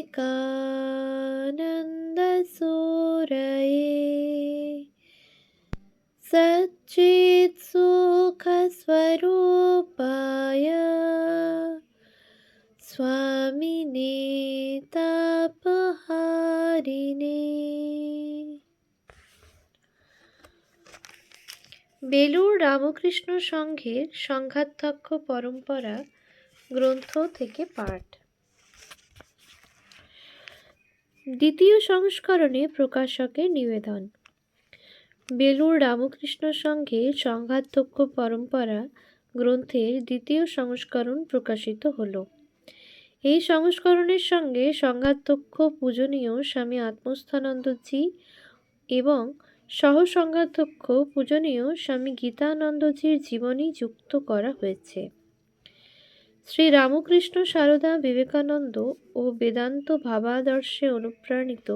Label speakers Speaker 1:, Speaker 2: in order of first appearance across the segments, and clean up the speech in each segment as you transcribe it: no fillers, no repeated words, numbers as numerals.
Speaker 1: विवेकानन्दसूरये सच्चित्सुखस्वरूपाय स्वामिने तापहारिणे। বেলুড় রামকৃষ্ণ সংঘের সংঘাধ্যক্ষ পরম্পরা গ্রন্থ থেকে পাঠ। দ্বিতীয় সংস্করণে প্রকাশকের নিবেদন। বেলুড় রামকৃষ্ণ সংঘের সংঘাধ্যক্ষ পরম্পরা গ্রন্থের দ্বিতীয় সংস্করণ প্রকাশিত হল। এই সংস্করণের সঙ্গে সংঘাধ্যক্ষ পূজনীয় স্বামী আত্মস্থানন্দজি এবং সহসংঘাধ্যক্ষ পূজনীয় স্বামী গীতানন্দজির জীবনী যুক্ত করা হয়েছে। শ্রী রামকৃষ্ণ সারদা বিবেকানন্দ ও বেদান্ত ভাবাদর্শে অনুপ্রাণিত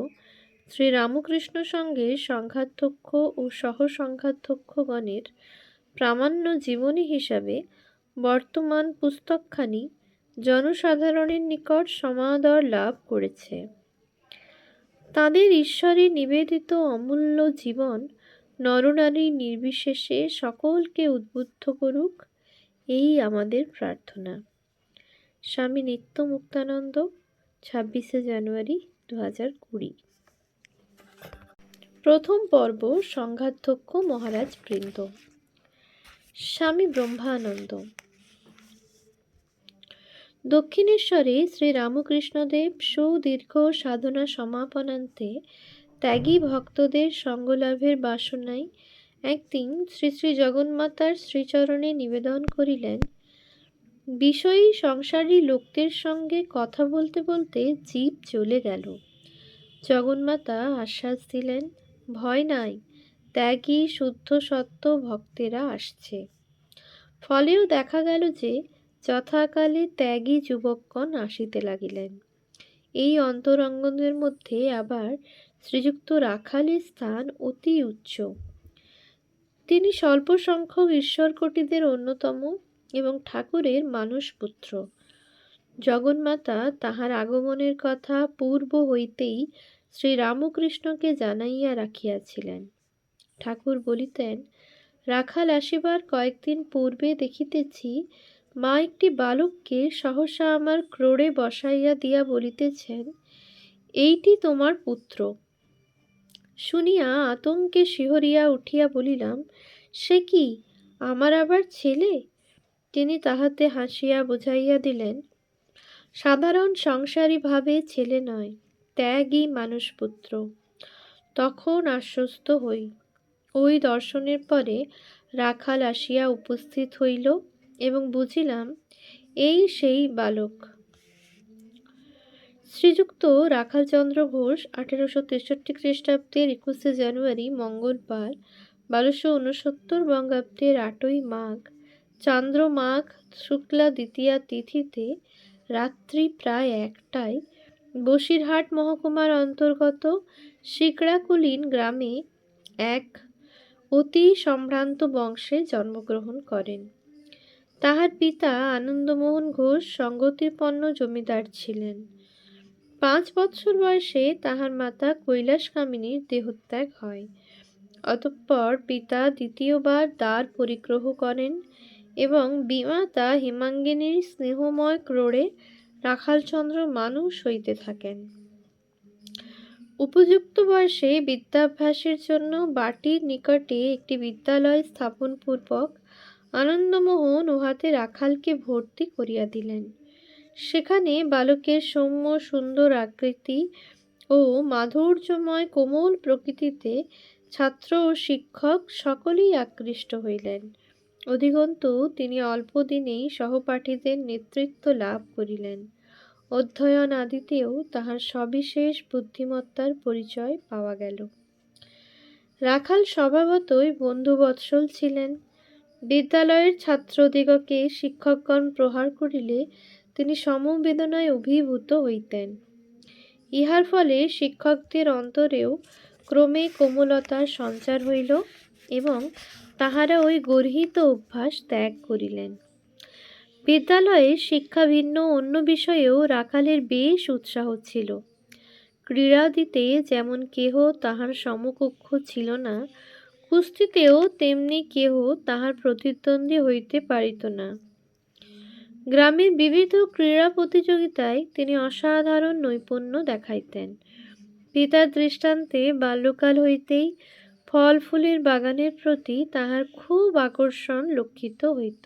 Speaker 1: শ্রী রামকৃষ্ণ সংঘের সংঘাধ্যক্ষ ও সহসংঘাধ্যক্ষগণের প্রামাণ্য জীবনী হিসাবে বর্তমান পুস্তকখানি জনসাধারণের নিকট সমাদর লাভ করেছে। তাঁদের ঈশ্বরে নিবেদিত অমূল্য জীবন নরনারী নির্বিশেষে সকলকে উদ্বুদ্ধ করুক, এই আমাদের প্রার্থনা। স্বামী নিত্যমুক্তানন্দ, 26শে জানুয়ারি 2020। প্রথম পর্ব সংঘাধ্যক্ষ মহারাজ বৃন্দ। স্বামী ব্রহ্মানন্দ। দক্ষিণেশ্বরে শ্রী রামকৃষ্ণদেব সুদীর্ঘ সাধনা সমাপনান্তে ত্যাগী ভক্তদের সঙ্গলাভের বাসনায় একদিন শ্রী শ্রী জগন্মাতার শ্রীচরণে নিবেদন করিলেন, বিষয়ী সংসারী লোকদের সঙ্গে কথা বলতে বলতে জীব চলে গেল। জগন্মাতা আশ্বাস দিলেন, ভয় নাই, ত্যাগী শুদ্ধ সত্য ভক্তেরা আসছে। ফলেও দেখা গেল যে যথাকালে ত্যাগী যুবকগণ আসিতে লাগিলেন। এই অন্তরঙ্গনের মধ্যে আবার শ্রীযুক্ত রাখালের স্থান অতি উচ্চ। তিনি স্বল্প সংখ্যক ঈশ্বরকোটিদের অন্যতম এবং ঠাকুরের মানসপুত্র। জগন্মাতা তাহার আগমনের কথা পূর্ব হইতেই শ্রী রামকৃষ্ণকে জানাইয়া রাখিয়াছিলেন। ঠাকুর বলিতেন, রাখাল আসিবার কয়েকদিন পূর্বে দেখিতেছি মা একটি বালককে সহসা আমার ক্রোড়ে বসাইয়া দিয়া বলিতেছেন, এইটি তোমার পুত্র। শুনিয়া আতঙ্কে শিহরিয়া উঠিয়া বলিলাম, সে কি, আমার আবার ছেলে? তিনি তাহাতে হাসিয়া বুঝাইয়া দিলেন, সাধারণ সংসারী ভাবে ছেলে নয়, ত্যাগী মানসপুত্র। তখন আশ্বস্ত হই। ওই দর্শনের পরে রাখাল আসিয়া উপস্থিত হইল এবং বুঝিলাম এই সেই বালক। শ্রীযুক্ত রাখালচন্দ্র ঘোষ 1863 খ্রিস্টাব্দের 21শে জানুয়ারি মঙ্গলবার 1269 বঙ্গাব্দের 8ই মাঘ চান্দ্র মাঘ শুক্লা দ্বিতীয়া তিথিতে রাত্রি প্রায় 1টায় বসিরহাট মহকুমার অন্তর্গত শিকড়াকুলিন গ্রামে এক অতি সম্ভ্রান্ত বংশে জন্মগ্রহণ করেন। তাহার পিতা আনন্দমোহন ঘোষ সঙ্গতিপন্ন জমিদার ছিলেন। 5 বৎসর বয়সে তাহার মাতা কৈলাসকামিনীর দেহত্যাগ হয়। অতঃপর পিতা দ্বিতীয়বার দ্বার পরিগ্রহ করেন এবং বিমাতা হেমাঙ্গিনীর স্নেহময় ক্রোড়ে রাখালচন্দ্র মানুষ হইতে থাকেন। উপযুক্ত বয়সে বিদ্যাভ্যাসের জন্য বাটির নিকটে একটি বিদ্যালয় স্থাপনপূর্বক আনন্দমোহন উহাতে রাখালকে ভর্তি করিয়া দিলেন। সেখানে বালকের সৌম্য সুন্দর আকৃতি ও মাধুর্যময় কোমল প্রকৃতিতে ছাত্র ও শিক্ষক সকলেই আকৃষ্ট হইলেন। অধিকন্তু তিনি অল্প দিনেই সহপাঠীদের নেতৃত্ব লাভ করিলেন। অধ্যয়ন আদিতেও তাহার সবিশেষ বুদ্ধিমত্তার পরিচয় পাওয়া গেল। রাখাল স্বভাবতই বন্ধুবৎসল ছিলেন। বিদ্যালয়ের ছাত্রদিগকে শিক্ষকগণ প্রহার করিলে তিনি সমবেদনায় অভিভূত হইতেন। ইহার ফলে শিক্ষকদের অন্তরেও ক্রমে কোমলতার সঞ্চার হইল এবং তাহারা ওই গর্হিত অভ্যাস ত্যাগ করিলেন। বিদ্যালয়ে শিক্ষা ভিন্ন অন্য বিষয়েও রাখালের বেশ উৎসাহ ছিল। ক্রীড়াদিতে যেমন কেহ তাহার সমকক্ষ ছিল না, কুস্তিতেও তেমনি কেহ তাহার প্রতিদ্বন্দ্বী হইতে পারিত না। গ্রামের বিবিধ ক্রীড়া প্রতিযোগিতায় তিনি অসাধারণ নৈপুণ্য দেখাইতেন। পিতার দৃষ্টান্তে বাল্যকাল হইতেই ফল ফুলের বাগানের প্রতি তাহার খুব আকর্ষণ লক্ষিত হইত।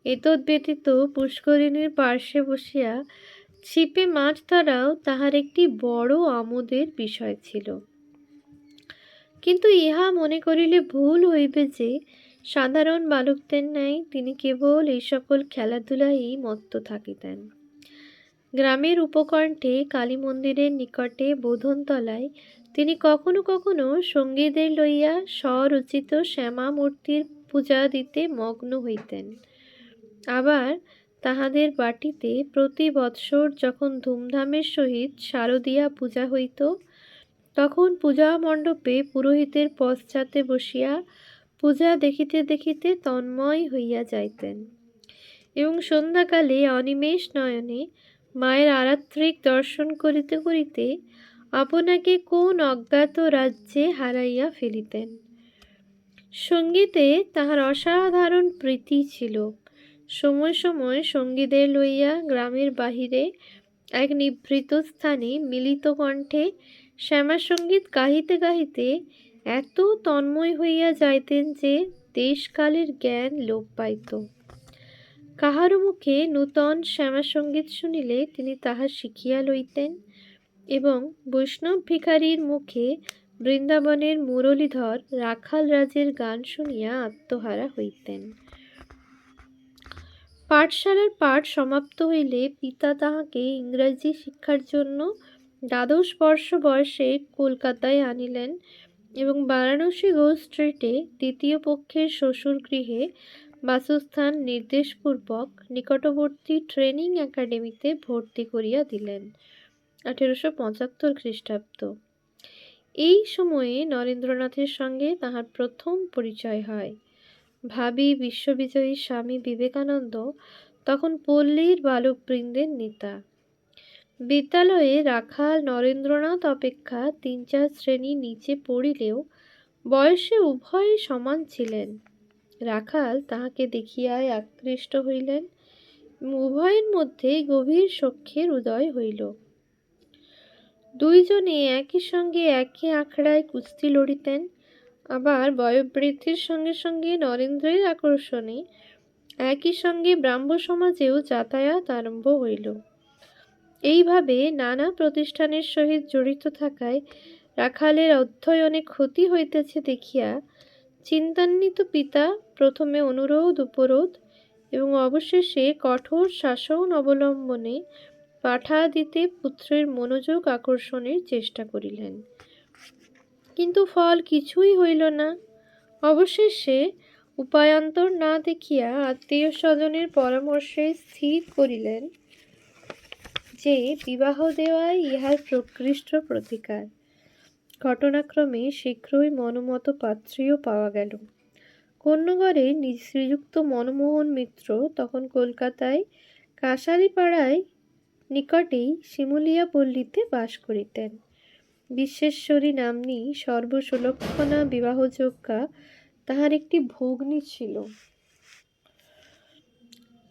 Speaker 1: এতদ ব্যতীত পুষ্করিণীর পার্শ্বে বসিয়া ছিপে মাছ ধরাও তাহার একটি বড় আমোদের বিষয় ছিল। কিন্তু ইহা মনে করিলে ভুল হইবে যে সাধারণ বালকদের ন্যায় তিনি কেবল এই সকল খেলাধুলাই মত্ত থাকিতেন। গ্রামের উপকণ্ঠে কালী মন্দিরের নিকটে বোধনতলায় তিনি কখনো কখনো সঙ্গীদের লইয়া স্বরচিত শ্যামা মূর্তির পূজা দিতে মগ্ন হইতেন। আবার তাহাদের বাটিতে প্রতি বৎসর যখন ধুমধামের সহিত শারদীয়া পূজা হইত, তখন পূজা মণ্ডপে পুরোহিতের পশ্চাতে বসিয়া পূজা দেখিতে দেখিতে তন্ময় হইয়া যাইতেন এবং সন্ধ্যাকালে অনিমেষ নয়নে মায়ের আরাত্রিক দর্শন করিতে করিতে আপনাকে কোন অজ্ঞাত রাজ্যে হারাইয়া ফেলিতেন। সঙ্গীতে তাহার অসাধারণ প্রীতি ছিল। সময় সময় সঙ্গীদের লইয়া গ্রামের বাহিরে এক নিভৃত স্থানে মিলিত কণ্ঠে শ্যামাসঙ্গীত গাহিতে গাহিতে এত তন্ময় হইয়া যাইতেন যে দেশকালের জ্ঞান লোপ পাইত। কাহারও মুখে নূতন শ্যামাসঙ্গীত শুনিলে তিনি তাহা শিখিয়া লইতেন এবং বৈষ্ণব ভিখারীর মুখে বৃন্দাবনের মুরলীধর রাখাল রাজের গান শুনিয়া আত্মহারা হইতেন। পাঠশালার পাঠ সমাপ্ত হইলে পিতা তাহাকে ইংরাজি শিক্ষার জন্য দ্বাদশ বর্ষ বয়সে কলকাতায় আনিলেন এবং বারাণসী ঘোষ স্ট্রিটে দ্বিতীয় পক্ষের শ্বশুর গৃহে বাসস্থান নির্দেশপূর্বক নিকটবর্তী ট্রেনিং একাডেমিতে ভর্তি করিয়া দিলেন। 1875 খ্রিস্টাব্দ। এই সময়ে নরেন্দ্রনাথের সঙ্গে তাহার প্রথম পরিচয় হয়। ভাবী বিশ্ববিজয়ী স্বামী বিবেকানন্দ তখন পল্লীর বালকবৃন্দের নেতা। বিদ্যালয়ে রাখাল নরেন্দ্রনাথ অপেক্ষা 3-4 শ্রেণী নিচে পড়িলেও বয়সে উভয়ে সমান ছিলেন। রাখাল তাহাকে দেখিয়াই আকৃষ্ট হইলেন এবং উভয়ের মধ্যে গভীর সখ্যের উদয় হইল। দুইজনে একই সঙ্গে একই আখড়ায় কুস্তি লড়িতেন। আবার বয়োবৃদ্ধির সঙ্গে সঙ্গে নরেন্দ্রের আকর্ষণে একই সঙ্গে ব্রাহ্ম সমাজেও যাতায়াত আরম্ভ হইল। এইভাবে নানা প্রতিষ্ঠানের সহিত জড়িত থাকায় রাখালের অধ্যয়নে ক্ষতি হইতেছে দেখিয়া চিন্তান্বিত পিতা প্রথমে অনুরোধ উপরোধ এবং অবশেষে কঠোর শাসন অবলম্বনে পাঠাদিতে পুত্রের মনোযোগ আকর্ষণের চেষ্টা করিলেন, কিন্তু ফল কিছুই হইল না। অবশেষে উপায়ান্তর না দেখিয়া আত্মীয় স্বজনের পরামর্শে স্থির করিলেন যে বিবাহ দেওয়াই ইহার প্রকৃষ্ট প্রতিকার। ঘটনাক্রমে শীঘ্রই মনোমত পাত্রীও পাওয়া গেল। কন্যগড়ে শ্রীযুক্ত মনমোহন মিত্র তখন কলকাতায় কাছারিপাড়ায় নিকটেই শিমুলিয়া পল্লীতে বাস করিতেন। বিশ্বেশ্বরী নাম্নী সর্বসুলক্ষণা বিবাহযোগ্যা তাহার একটি ভগ্নী ছিল।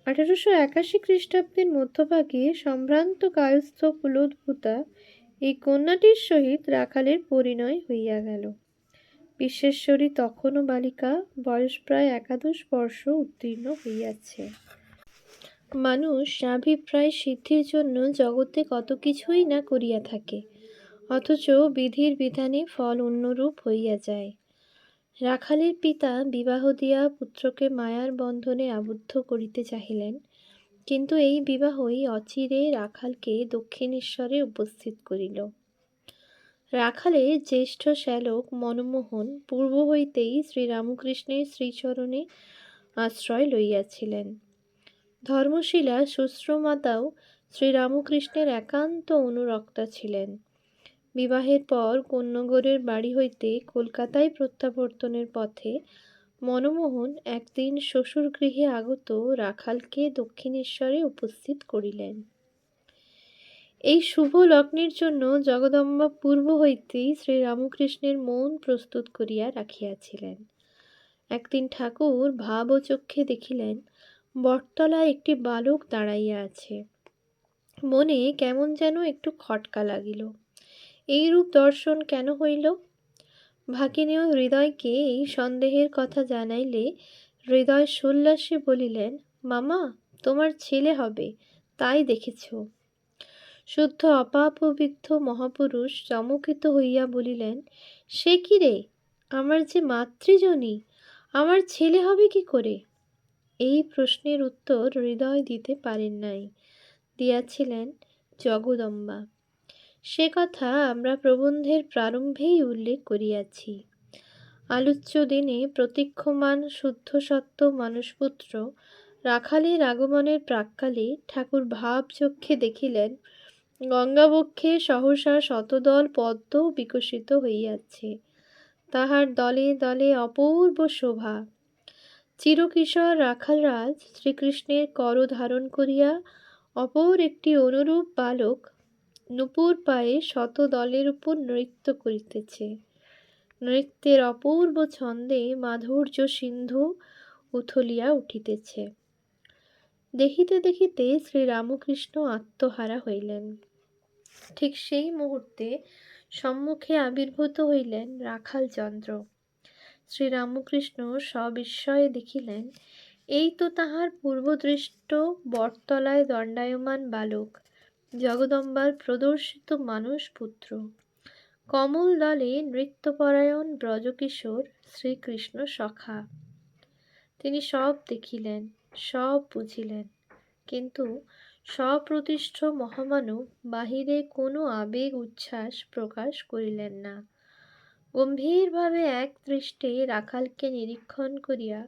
Speaker 1: 1881 খ্রিস্টাব্দের মধ্যভাগে সম্ভ্রান্ত কায়স্থ কুলোদ্ভূতা এই কন্যাটির সহিত রাখালের পরিণয় হইয়া গেল। বিশ্বেশ্বরী তখনও বালিকা, বয়স প্রায় 11 বর্ষ উত্তীর্ণ হইয়াছে। মানুষ নাভিপ্রায় সিদ্ধির জন্য জগতে কত কিছুই না করিয়া থাকে, অথচ বিধির বিধানে ফল অন্যরূপ হইয়া যায়। রাখালের পিতা বিবাহ দিয়া পুত্রকে মায়ার বন্ধনে আবদ্ধ করিতে চাহিলেন, কিন্তু এই বিবাহই অচিরে রাখালকে দক্ষিণেশ্বরে উপস্থিত করিল। রাখালের জ্যেষ্ঠ শ্যালক মনমোহন পূর্ব হইতেই শ্রীরামকৃষ্ণের শ্রীচরণে আশ্রয় লইয়াছিলেন। ধর্মশীলা সুশ্রমাতাও শ্রীরামকৃষ্ণের একান্ত অনুরক্তা ছিলেন। বিবাহের পর কন্যগড়ের বাড়ি হইতে কলকাতায় প্রত্যাবর্তনের পথে মনমোহন একদিন শ্বশুরগৃহে আগত রাখালকে দক্ষিণেশ্বরে উপস্থিত করিলেন। এই শুভ লগ্নের জন্য জগদম্বা পূর্ব হইতেই শ্রীরামকৃষ্ণের মন প্রস্তুত করিয়া রাখিয়াছিলেন। একদিন ঠাকুর ভাব ও চক্ষে দেখিলেন বটতলায় একটি বালক দাঁড়াইয়া আছে। মনে কেমন যেন একটু খটকা লাগিল। এইরূপ দর্শন কেন হইল? ভাগিনেয় হৃদয়কে এই সন্দেহের কথা জানাইলে হৃদয় সোল্লাসে বলিলেন, মামা, তোমার ছেলে হবে, তাই দেখেছ। শুদ্ধ অপাপবিদ্ধ মহাপুরুষ চমকিত হইয়া বলিলেন, সে কি রে, আমার যে মাতৃজনী, আমার ছেলে হবে কি করে? এই প্রশ্নের উত্তর হৃদয় দিতে পারেন নাই, দিয়াছিলেন জগদম্বা। সে কথা আমরা প্রবন্ধের প্রারম্ভেই উল্লেখ করিয়াছি। আলোচ্য দিনে প্রতীক্ষমান শুদ্ধ সত্য মানুষপুত্র রাখালের আগমনের প্রাক্কালে ঠাকুর ভাব চক্ষে দেখিলেন গঙ্গাবক্ষে সহসা শতদল পদ্ম বিকশিত হইয়াছে। তাহার দলে দলে অপূর্ব শোভা। চিরকিশোর রাখালরাজ শ্রীকৃষ্ণের কর ধারণ করিয়া অপর একটি অনুরূপ বালক নূপুর পায়ে শত দলের উপর নৃত্য করিতেছে। নৃত্যের অপূর্ব ছন্দে মাধুর্য সিন্ধু উথলিয়া উঠিতেছে। দেখিতে দেখিতে শ্রীরামকৃষ্ণ আত্মহারা হইলেন। ঠিক সেই মুহূর্তে সম্মুখে আবির্ভূত হইলেন রাখালচন্দ্র। শ্রীরামকৃষ্ণ সবিস্ময়ে দেখিলেন, এই তো তাহার পূর্বদৃষ্ট বটতলায় দণ্ডায়মান বালক, জগদম্বার প্রদর্শিত মানসপুত্র, কমল দলে নৃত্যপরায়ণ ব্রজকিশোর শ্রীকৃষ্ণ সখা। তিনি সব দেখিলেন, সব বুঝিলেন, কিন্তু স্বপ্রতিষ্ঠ মহামানব বাহিরে কোনো আবেগ উচ্ছ্বাস প্রকাশ করিলেন না। গম্ভীরভাবে এক দৃষ্টে রাখালকে নিরীক্ষণ করিয়া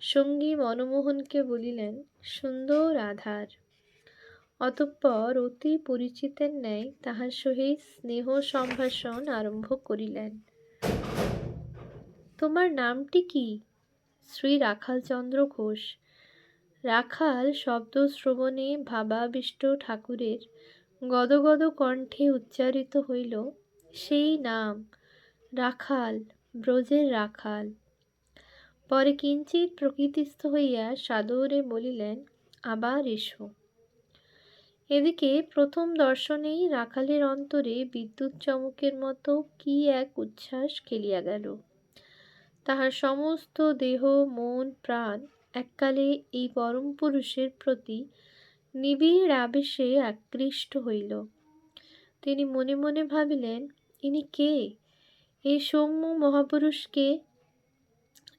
Speaker 1: সঙ্গী মনমোহনকে বলিলেন, সুন্দর আধার। অতঃপর অতি পরিচিতের ন্যায় তাহার সহিত স্নেহ সম্ভাষণ আরম্ভ করিলেন। তোমার নামটি কি? শ্রী রাখালচন্দ্র ঘোষ। রাখাল শব্দ শ্রবণে ভাবাবিষ্ট ঠাকুরের গদগদ কণ্ঠে উচ্চারিত হইল, সেই নাম, রাখাল, ব্রজের রাখাল। পরে কিঞ্চিৎ প্রকৃতিস্থ হইয়া সাদরে বলিলেন, আবার এসো। এদিকে প্রথম দর্শনেই রাখালের অন্তরে বিদ্যুৎ চমকের মতো কি এক উচ্ছ্বাস খেলিয়া গেল। তাহার সমস্ত দেহ মন প্রাণ এককালে এই পরম পুরুষের প্রতি নিবিড় আবেশে আকৃষ্ট হইল। তিনি মনে মনে ভাবিলেন, ইনি কে? এই সৌম্য মহাপুরুষ কে?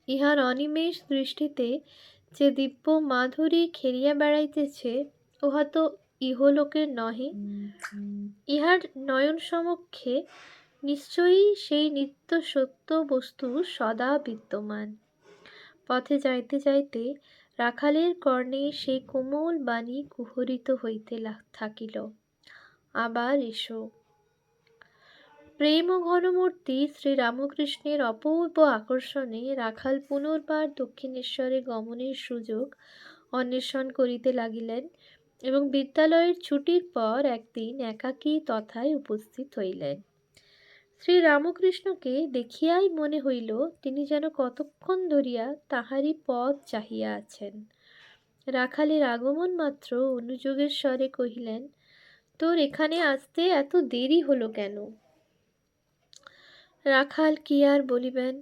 Speaker 1: ইহার অনিমেষ দৃষ্টিতে যে দিব্য মাধুরী খেলিয়া বেড়াইতেছে, উহা তো ইহলোকের নহে। ইহার নয়ন সমক্ষে নিশ্চয়ই সেই নিত্য সত্য বস্তু সদা বিদ্যমান। পথে যাইতে যাইতে রাখালের কর্ণে সেই কোমল বাণী কুহরিত হইতে থাকিল, আবার এসো। প্রেম ও ঘনমূর্তি শ্রীরামকৃষ্ণের অপূর্ব আকর্ষণে রাখাল পুনর্বার দক্ষিণেশ্বরে গমনের সুযোগ অন্বেষণ করিতে লাগিলেন এবং বিদ্যালয়ের ছুটির পর একদিন একাকী তথায় উপস্থিত হইলেন। শ্রীরামকৃষ্ণকে দেখিয়াই মনে হইল তিনি যেন কতক্ষণ ধরিয়া তাহারই পথ চাহিয়া আছেন। রাখালের আগমন মাত্র অনুযোগের স্বরে কহিলেন, তোর এখানে আসতে এত দেরি হলো কেন? রাখাল কি আর বলিবেন।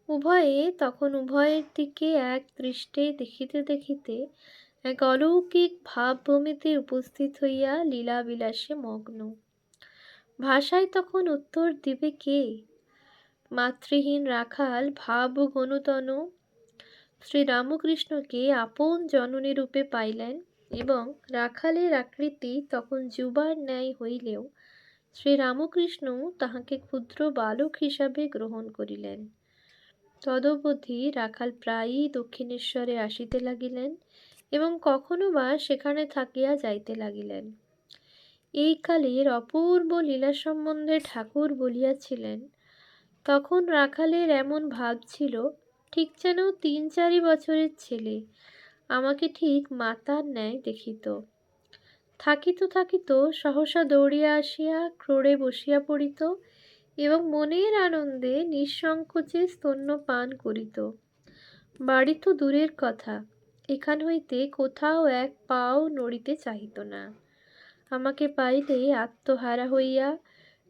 Speaker 1: উভয়ে তখন উভয়ের দিকে এক দৃষ্টে দেখিতে দেখিতে এক অলৌকিক ভাবভূমিতে উপস্থিত হইয়া লীলাবিলাসে মগ্ন। ভাষায় তখন উত্তর দিবে কে? মাতৃহীন রাখাল ভাব গনুতন শ্রীরামকৃষ্ণকে আপন জননী রূপে পাইলেন এবং রাখালের আকৃতি তখন যুবার ন্যায় হইলেও শ্রীরামকৃষ্ণ তাহাকে ক্ষুদ্র বালক হিসাবে গ্রহণ করিলেন। তদবধি রাখাল প্রায়ই দক্ষিণেশ্বরে আসিতে লাগিলেন এবং কখনো বা সেখানে থাকিয়া যাইতে লাগিলেন। এই কালের অপূর্ব লীলা সম্বন্ধে ঠাকুর বলিয়াছিলেন, তখন রাখালের এমন ভাব ছিল ঠিক যেন ৩-৪ বছরের ছেলে আমাকে ঠিক মাতার ন্যায় দেখিত। থাকিত থাকিত সহসা দৌড়িয়া আসিয়া ক্রোড়ে বসিয়া পড়িত এবং মনের আনন্দে নিঃসংকোচে স্তন্যপান করিত। বাড়ি তো দূরের কথা, এখান হইতে কোথাও এক পাও নড়িতে চাহিত না। আমাকে পাইলে আত্মহারা হইয়া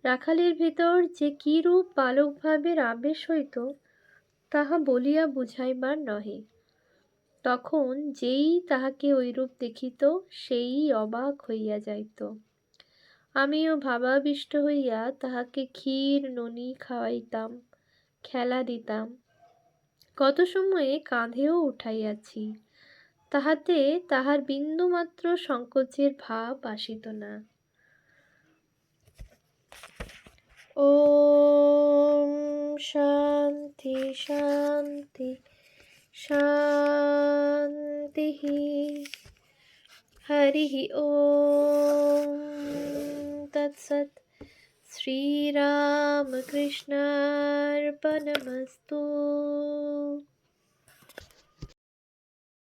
Speaker 1: রাখালের ভিতর যে কিরূপ বালকভাবের আবেশ হইত তাহা বলিয়া বুঝাইবার নহে। তখন যেই তাহাকে ঐরূপ দেখিত সেই অবাক হইয়া যাইত। আমিও ভাবাবিষ্ট হইয়া তাহাকে ক্ষীর ননি খাওয়াইতাম, খেলা দিতাম, কত সময়ে কাঁধেও উঠাইয়াছি, তাহাতে তাহার বিন্দুমাত্র সংকোচের ভাব আসিত না। ওম শান্তি শান্তি শান্তিঃ। হরিঃ ওম তৎসৎ। শ্রীরামকৃষ্ণার্পণমস্তু।